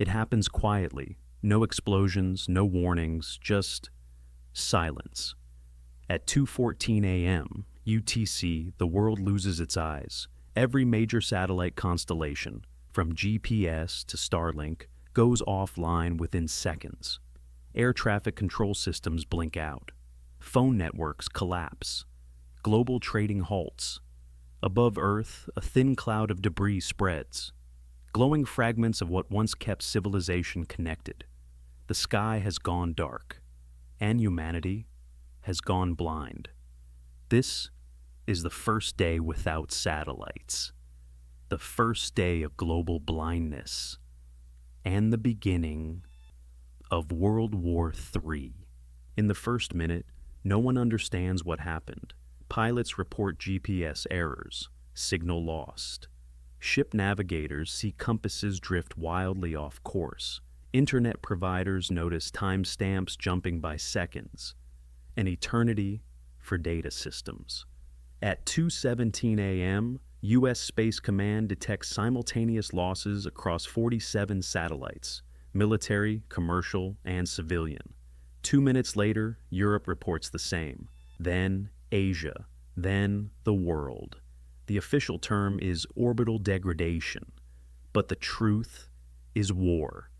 It happens quietly. No explosions, no warnings, just silence. At 2:14 a.m. UTC, the world loses its eyes. Every major satellite constellation, from GPS to Starlink, goes offline within seconds. Air traffic control systems blink out. Phone networks collapse. Global trading halts. Above Earth, a thin cloud of debris spreads, glowing fragments of what once kept civilization connected. The sky has gone dark, and humanity has gone blind. This is the first day without satellites, the first day of global blindness, and the beginning of World War III. In the first minute, no one understands what happened. Pilots report GPS errors, signal lost. Ship navigators see compasses drift wildly off course. Internet providers notice timestamps jumping by seconds. An eternity for data systems. At 2:17 a.m., U.S. Space Command detects simultaneous losses across 47 satellites, military, commercial, and civilian. 2 minutes later, Europe reports the same. Then Asia, then the world. The official term is orbital degradation, but the truth is war.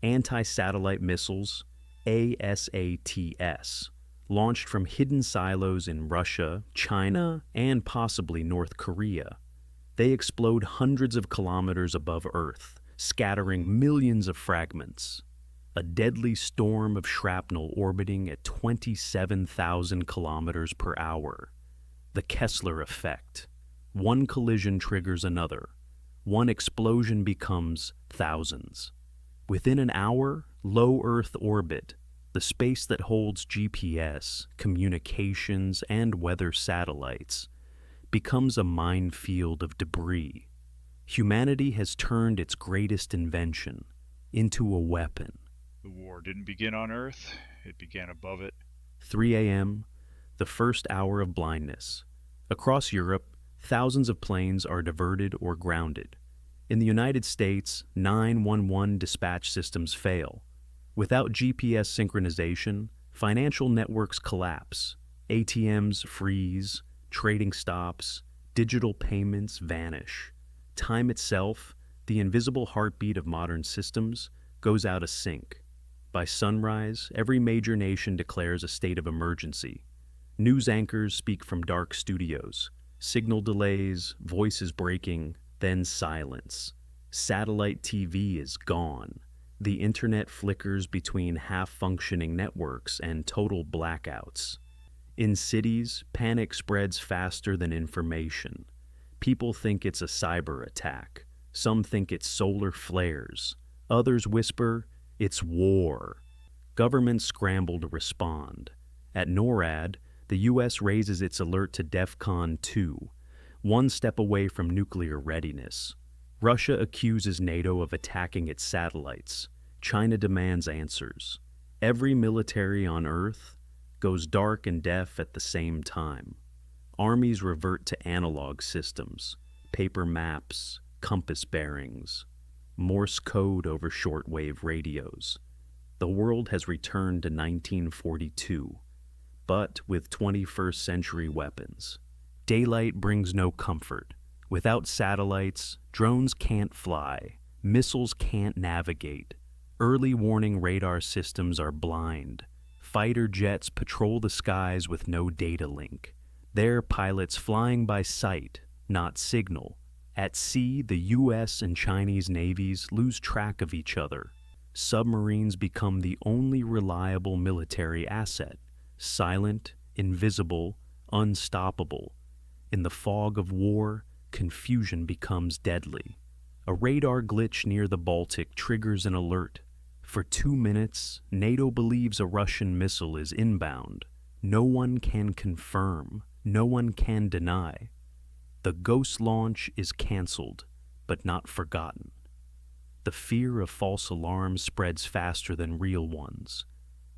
Anti-satellite missiles, ASATs, launched from hidden silos in Russia, China, and possibly North Korea. They explode hundreds of kilometers above Earth, scattering millions of fragments. A deadly storm of shrapnel orbiting at 27,000 kilometers per hour. The Kessler effect. One collision triggers another. One explosion becomes thousands. Within an hour, low Earth orbit, the space that holds GPS, communications, and weather satellites, becomes a minefield of debris. Humanity has turned its greatest invention into a weapon. The war didn't begin on Earth, it began above it. 3 a.m., the first hour of blindness. Across Europe, thousands of planes are diverted or grounded. In the United States, 911 dispatch systems fail. Without GPS synchronization, financial networks collapse. ATMs freeze, trading stops, digital payments vanish. Time itself, the invisible heartbeat of modern systems, goes out of sync. By sunrise, every major nation declares a state of emergency. News anchors speak from dark studios. Signal delays, voices breaking, then silence. Satellite TV is gone. The internet flickers between half-functioning networks and total blackouts. In cities, panic spreads faster than information. People think it's a cyber attack. Some think it's solar flares. Others whisper, it's war. Governments scramble to respond. At NORAD, the U.S. raises its alert to DEFCON 2, one step away from nuclear readiness. Russia accuses NATO of attacking its satellites. China demands answers. Every military on Earth goes dark and deaf at the same time. Armies revert to analog systems, paper maps, compass bearings, Morse code over shortwave radios. The world has returned to 1942, but with 21st century weapons. Daylight brings no comfort. Without satellites, drones can't fly, missiles can't navigate. Early warning radar systems are blind. Fighter jets patrol the skies with no data link. Their pilots flying by sight, not signal. At sea, the U.S. and Chinese navies lose track of each other. Submarines become the only reliable military asset. Silent, invisible, unstoppable. In the fog of war, confusion becomes deadly. A radar glitch near the Baltic triggers an alert. For 2 minutes, NATO believes a Russian missile is inbound. No one can confirm. No one can deny. The ghost launch is canceled, but not forgotten. The fear of false alarms spreads faster than real ones.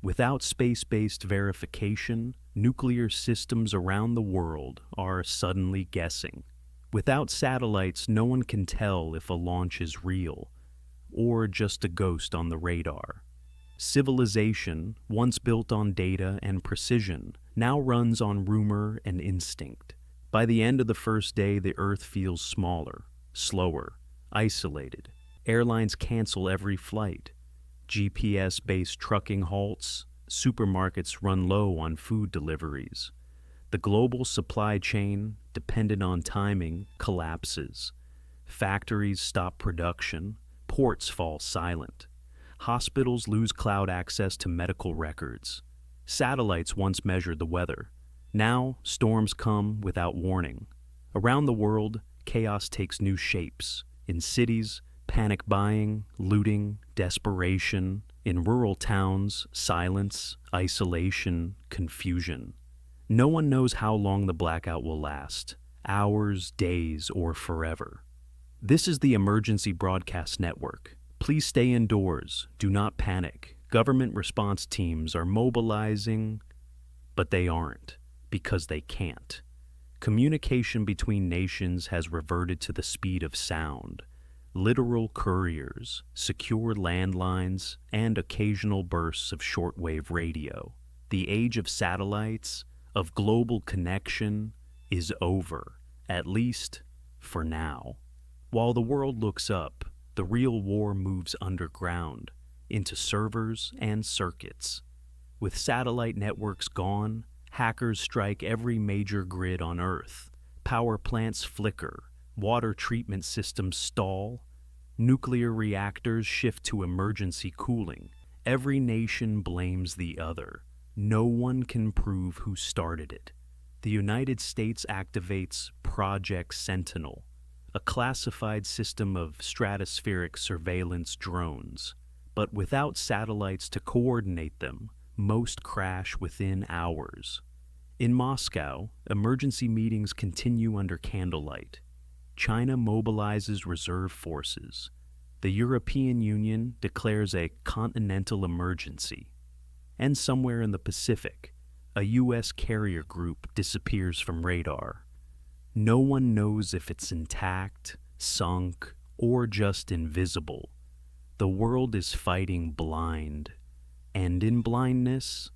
Without space-based verification, nuclear systems around the world are suddenly guessing. Without satellites, no one can tell if a launch is real or just a ghost on the radar. Civilization, once built on data and precision, now runs on rumor and instinct. By the end of the first day, the Earth feels smaller, slower, isolated. Airlines cancel every flight. GPS-based trucking halts. Supermarkets run low on food deliveries. The global supply chain, dependent on timing, collapses. Factories stop production. Ports fall silent. Hospitals lose cloud access to medical records. Satellites once measured the weather. Now, storms come without warning. Around the world, chaos takes new shapes. In cities, panic buying, looting, desperation. In rural towns, silence, isolation, confusion. No one knows how long the blackout will last, hours, days, or forever. This is the Emergency Broadcast Network. Please stay indoors. Do not panic. Government response teams are mobilizing, but they aren't, because they can't. Communication between nations has reverted to the speed of sound. Literal couriers, secure landlines, and occasional bursts of shortwave radio. The age of satellites, of global connection, is over, at least for now. While the world looks up, the real war moves underground, into servers and circuits. With satellite networks gone, hackers strike every major grid on Earth. Power plants flicker, water treatment systems stall, nuclear reactors shift to emergency cooling. Every nation blames the other. No one can prove who started it. The United States activates Project Sentinel, a classified system of stratospheric surveillance drones. But without satellites to coordinate them, most crash within hours. In Moscow, emergency meetings continue under candlelight. China mobilizes reserve forces. The European Union declares a continental emergency. And somewhere in the Pacific, a U.S. carrier group disappears from radar. No one knows if it's intact, sunk, or just invisible. The world is fighting blind. And in blindness,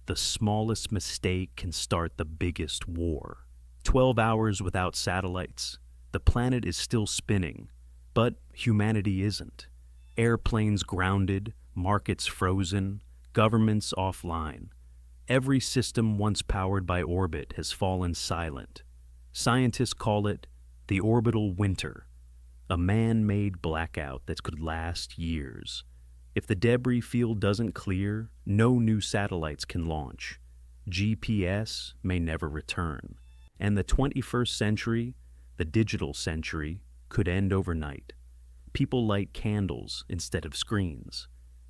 the smallest mistake can start the biggest war. 12 hours without satellites. The planet is still spinning, but humanity isn't. Airplanes grounded, markets frozen, governments offline. Every system once powered by orbit has fallen silent. Scientists call it the orbital winter, a man-made blackout that could last years. If the debris field doesn't clear, no new satellites can launch. GPS may never return. And the 21st century, the digital century, could end overnight. People light candles instead of screens.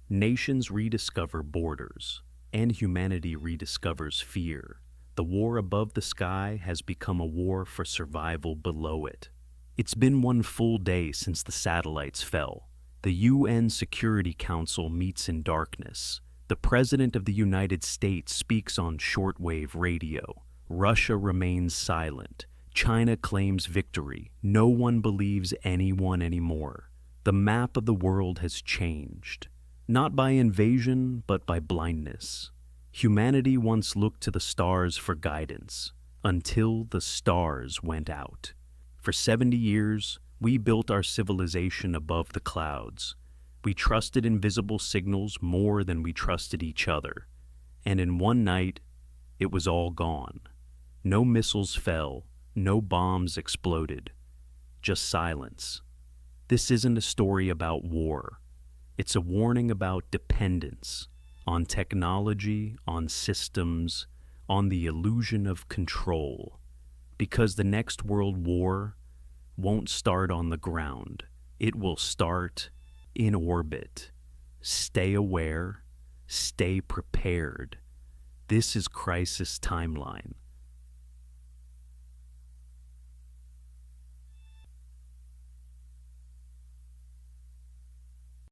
Nations rediscover borders, and humanity rediscovers fear. The war above the sky has become a war for survival below it. It's been one full day since the satellites fell. The UN Security Council meets in darkness. The President of the United States speaks on shortwave radio. Russia remains silent. China claims victory. No one believes anyone anymore. The map of the world has changed. Not by invasion, but by blindness. Humanity once looked to the stars for guidance, until the stars went out. For 70 years, we built our civilization above the clouds. We trusted invisible signals more than we trusted each other. And in one night, it was all gone. No missiles fell, no bombs exploded. Just silence. This isn't a story about war. It's a warning about dependence on technology, on systems, on the illusion of control. Because the next world war won't start on the ground. It will start in orbit. Stay aware, stay prepared. This is Crisis Timeline.